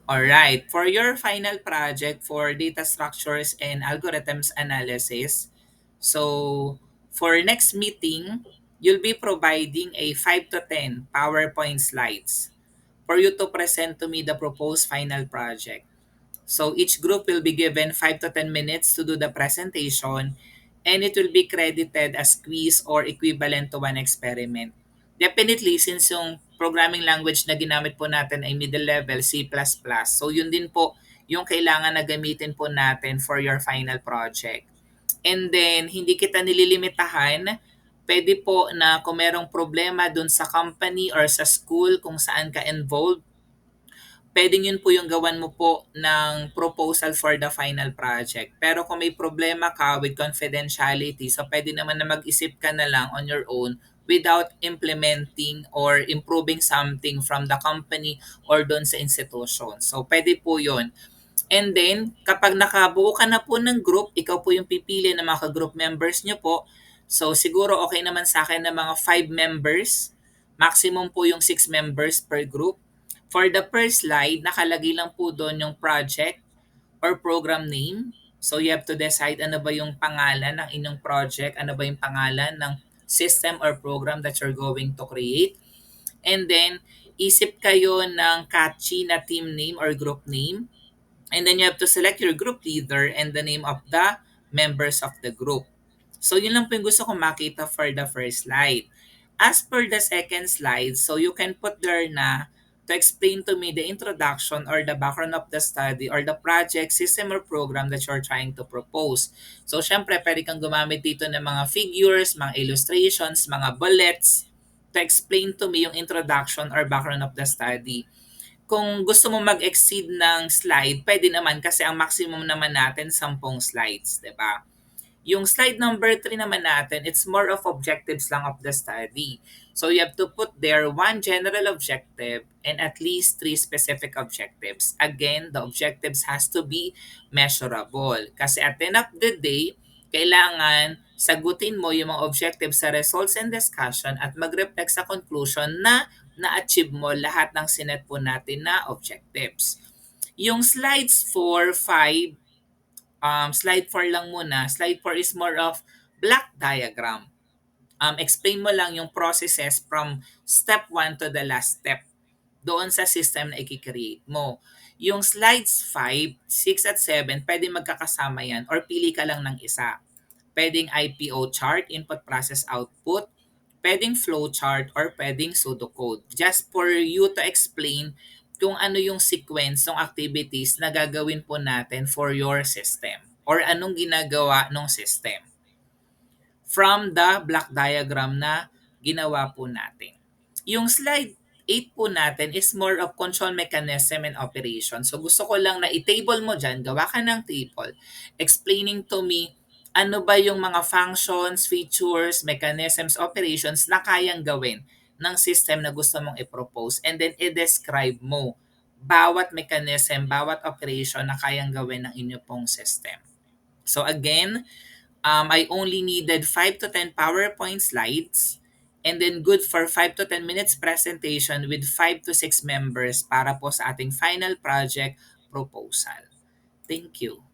Alright, for your final project for data structures and algorithms analysis, so for next meeting, you'll be providing a 5 to 10 PowerPoint slides for you to present to me the proposed final project. So each group will be given 5 to 10 minutes to do the presentation, and it will be credited as quiz or equivalent to one experiment. Definitely, since yung programming language na ginamit po natin ay middle level C++, so yun din po yung kailangan na gamitin po natin for your final project. And then, hindi kita nililimitahan. Pwede po na kung merong problema dun sa company or sa school kung saan ka involved, puwedeng yun po yung gawan mo po ng proposal for the final project. Pero kung may problema ka with confidentiality, so puwede naman na mag-isip ka na lang on your own without implementing or improving something from the company or doon sa institution. So puwede po yun. And then, kapag nakabuo ka na po ng group, ikaw po yung pipili ng mga group members nyo po. So, siguro okay naman sa akin na mga 5 members. Maximum po yung 6 members per group. For the first slide, nakalagay lang po doon yung project or program name. So, you have to decide ano ba yung pangalan ng inyong project, ano ba yung pangalan ng system or program that you're going to create. And then, isip kayo ng catchy na team name or group name. And then you have to select your group leader and the name of the members of the group. So yun lang po yung gusto kong makita for the first slide. As per the second slide, so you can put there na to explain to me the introduction or the background of the study or the project, system, or program that you're trying to propose. So syempre, pwede kang gumamit dito ng mga figures, mga illustrations, mga bullets to explain to me yung introduction or background of the study. Kung gusto mo mag-exceed ng slide, pwede naman kasi ang maximum naman natin 10 slides, 'di ba? Yung slide number 3 naman natin, it's more of objectives lang of the study. So you have to put there one general objective and at least three specific objectives. Again, the objectives has to be measurable. Kasi at the end of the day, kailangan sagutin mo yung mga objectives sa results and discussion at mag-reflect sa conclusion na na-achieve mo lahat ng sinet po natin na objectives. Yung slides 4, 5, slide 4 lang muna. Slide 4 is more of block diagram. Explain mo lang yung processes from step 1 to the last step doon sa system na i-create mo. Yung slides 5, 6 at 7, pwede magkakasama yan or pili ka lang ng isa. Pwedeng IPO chart, input process output, pwedeng flow chart, or pwedeng pseudocode. Just for you to explain kung ano yung sequence ng activities na gagawin po natin for your system or anong ginagawa ng system from the block diagram na ginawa po natin. Yung slide 8 po natin is more of control mechanism and operation. So gusto ko lang na i-table mo dyan, gawa ka ng table, explaining to me ano ba yung mga functions, features, mechanisms, operations na kayang gawin ng system na gusto mong i-propose, and then i-describe mo bawat mechanism, bawat operation na kayang gawin ng inyo pong system. So again, I only needed 5 to 10 PowerPoint slides and then good for 5 to 10 minutes presentation with 5 to 6 members para po sa ating final project proposal. Thank you.